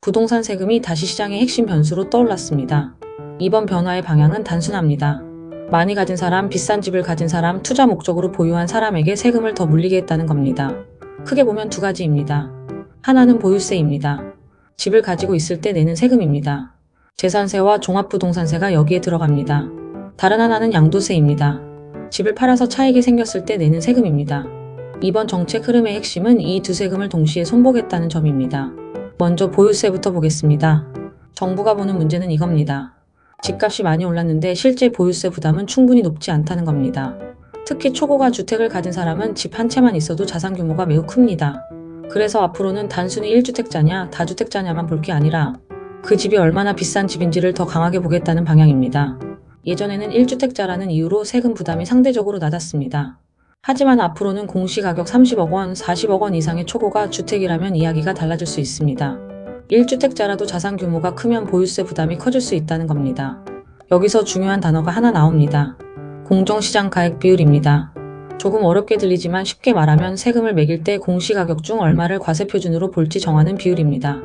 부동산 세금이 다시 시장의 핵심 변수로 떠올랐습니다. 이번 변화의 방향은 단순합니다. 많이 가진 사람, 비싼 집을 가진 사람, 투자 목적으로 보유한 사람에게 세금을 더 물리게 했다는 겁니다. 크게 보면 두 가지입니다. 하나는 보유세입니다. 집을 가지고 있을 때 내는 세금입니다. 재산세와 종합부동산세가 여기에 들어갑니다. 다른 하나는 양도세입니다. 집을 팔아서 차익이 생겼을 때 내는 세금입니다. 이번 정책 흐름의 핵심은 이 두 세금을 동시에 손보겠다는 점입니다. 먼저 보유세부터 보겠습니다. 정부가 보는 문제는 이겁니다. 집값이 많이 올랐는데 실제 보유세 부담은 충분히 높지 않다는 겁니다. 특히 초고가 주택을 가진 사람은 집 한 채만 있어도 자산 규모가 매우 큽니다. 그래서 앞으로는 단순히 1주택자냐 다주택자냐만 볼 게 아니라 그 집이 얼마나 비싼 집인지를 더 강하게 보겠다는 방향입니다. 예전에는 1주택자라는 이유로 세금 부담이 상대적으로 낮았습니다. 하지만 앞으로는 공시가격 30억 원, 40억 원 이상의 초고가 주택이라면 이야기가 달라질 수 있습니다. 1주택자라도 자산 규모가 크면 보유세 부담이 커질 수 있다는 겁니다. 여기서 중요한 단어가 하나 나옵니다. 공정시장 가액 비율입니다. 조금 어렵게 들리지만 쉽게 말하면 세금을 매길 때 공시가격 중 얼마를 과세표준으로 볼지 정하는 비율입니다.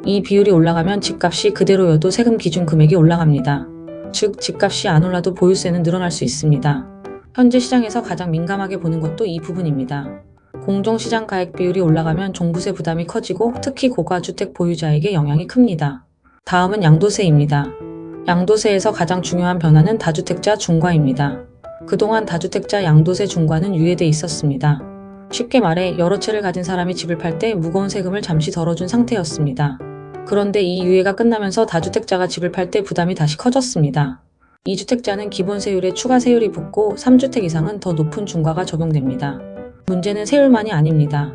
이 비율이 올라가면 집값이 그대로여도 세금 기준 금액이 올라갑니다. 즉, 집값이 안 올라도 보유세는 늘어날 수 있습니다. 현재 시장에서 가장 민감하게 보는 것도 이 부분입니다. 공정시장 가액 비율이 올라가면 종부세 부담이 커지고 특히 고가주택 보유자에게 영향이 큽니다. 다음은 양도세입니다. 양도세에서 가장 중요한 변화는 다주택자 중과입니다. 그동안 다주택자 양도세 중과는 유예돼 있었습니다. 쉽게 말해 여러 채를 가진 사람이 집을 팔 때 무거운 세금을 잠시 덜어준 상태였습니다. 그런데 이 유예가 끝나면서 다주택자가 집을 팔 때 부담이 다시 커졌습니다. 2주택자는 기본 세율에 추가 세율이 붙고 3주택 이상은 더 높은 중과가 적용됩니다. 문제는 세율만이 아닙니다.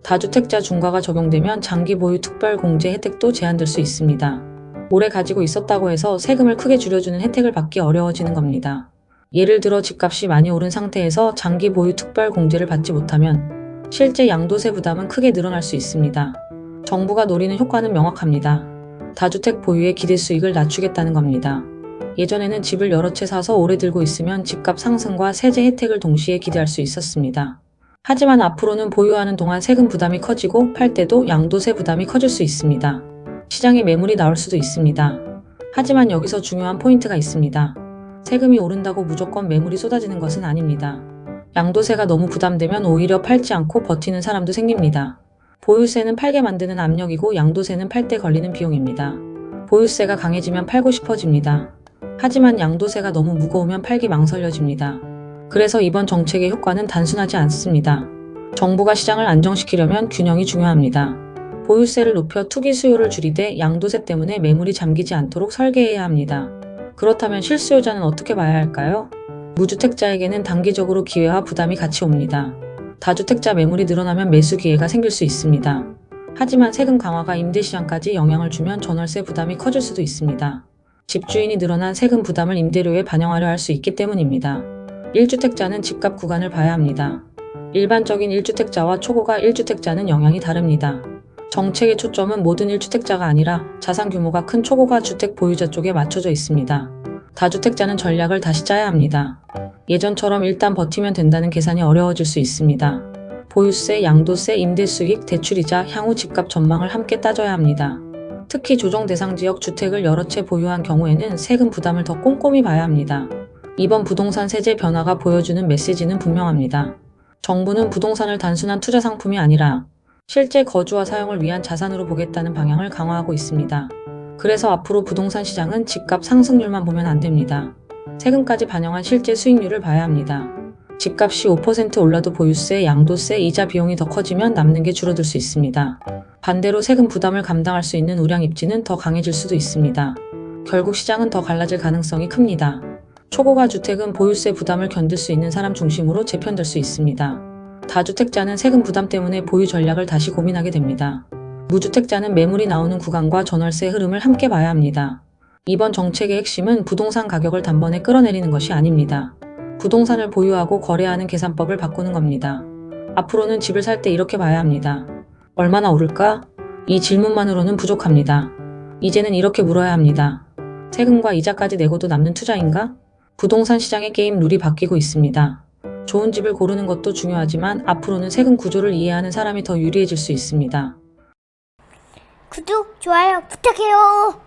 다주택자 중과가 적용되면 장기 보유 특별 공제 혜택도 제한될 수 있습니다. 오래 가지고 있었다고 해서 세금을 크게 줄여주는 혜택을 받기 어려워지는 겁니다. 예를 들어 집값이 많이 오른 상태에서 장기 보유 특별 공제를 받지 못하면 실제 양도세 부담은 크게 늘어날 수 있습니다. 정부가 노리는 효과는 명확합니다. 다주택 보유의 기대 수익을 낮추겠다는 겁니다. 예전에는 집을 여러 채 사서 오래 들고 있으면 집값 상승과 세제 혜택을 동시에 기대할 수 있었습니다. 하지만 앞으로는 보유하는 동안 세금 부담이 커지고 팔 때도 양도세 부담이 커질 수 있습니다. 시장에 매물이 나올 수도 있습니다. 하지만 여기서 중요한 포인트가 있습니다. 세금이 오른다고 무조건 매물이 쏟아지는 것은 아닙니다. 양도세가 너무 부담되면 오히려 팔지 않고 버티는 사람도 생깁니다. 보유세는 팔게 만드는 압력이고 양도세는 팔 때 걸리는 비용입니다. 보유세가 강해지면 팔고 싶어집니다. 하지만 양도세가 너무 무거우면 팔기 망설여집니다. 그래서 이번 정책의 효과는 단순하지 않습니다. 정부가 시장을 안정시키려면 균형이 중요합니다. 보유세를 높여 투기 수요를 줄이되 양도세 때문에 매물이 잠기지 않도록 설계해야 합니다. 그렇다면 실수요자는 어떻게 봐야 할까요? 무주택자에게는 단기적으로 기회와 부담이 같이 옵니다. 다주택자 매물이 늘어나면 매수 기회가 생길 수 있습니다. 하지만 세금 강화가 임대시장까지 영향을 주면 전월세 부담이 커질 수도 있습니다. 집주인이 늘어난 세금 부담을 임대료에 반영하려 할 수 있기 때문입니다. 1주택자는 집값 구간을 봐야 합니다. 일반적인 1주택자와 초고가 1주택자는 영향이 다릅니다. 정책의 초점은 모든 1주택자가 아니라 자산 규모가 큰 초고가 주택 보유자 쪽에 맞춰져 있습니다. 다주택자는 전략을 다시 짜야 합니다. 예전처럼 일단 버티면 된다는 계산이 어려워질 수 있습니다. 보유세, 양도세, 임대수익, 대출이자, 향후 집값 전망을 함께 따져야 합니다. 특히 조정 대상 지역 주택을 여러 채 보유한 경우에는 세금 부담을 더 꼼꼼히 봐야 합니다. 이번 부동산 세제 변화가 보여주는 메시지는 분명합니다. 정부는 부동산을 단순한 투자 상품이 아니라 실제 거주와 사용을 위한 자산으로 보겠다는 방향을 강화하고 있습니다. 그래서 앞으로 부동산 시장은 집값 상승률만 보면 안 됩니다. 세금까지 반영한 실제 수익률을 봐야 합니다. 집값이 5% 올라도 보유세, 양도세, 이자 비용이 더 커지면 남는 게 줄어들 수 있습니다. 반대로 세금 부담을 감당할 수 있는 우량 입지는 더 강해질 수도 있습니다. 결국 시장은 더 갈라질 가능성이 큽니다. 초고가 주택은 보유세 부담을 견딜 수 있는 사람 중심으로 재편될 수 있습니다. 다주택자는 세금 부담 때문에 보유 전략을 다시 고민하게 됩니다. 무주택자는 매물이 나오는 구간과 전월세 흐름을 함께 봐야 합니다. 이번 정책의 핵심은 부동산 가격을 단번에 끌어내리는 것이 아닙니다. 부동산을 보유하고 거래하는 계산법을 바꾸는 겁니다. 앞으로는 집을 살 때 이렇게 봐야 합니다. 얼마나 오를까? 이 질문만으로는 부족합니다. 이제는 이렇게 물어야 합니다. 세금과 이자까지 내고도 남는 투자인가? 부동산 시장의 게임 룰이 바뀌고 있습니다. 좋은 집을 고르는 것도 중요하지만 앞으로는 세금 구조를 이해하는 사람이 더 유리해질 수 있습니다. 구독, 좋아요 부탁해요.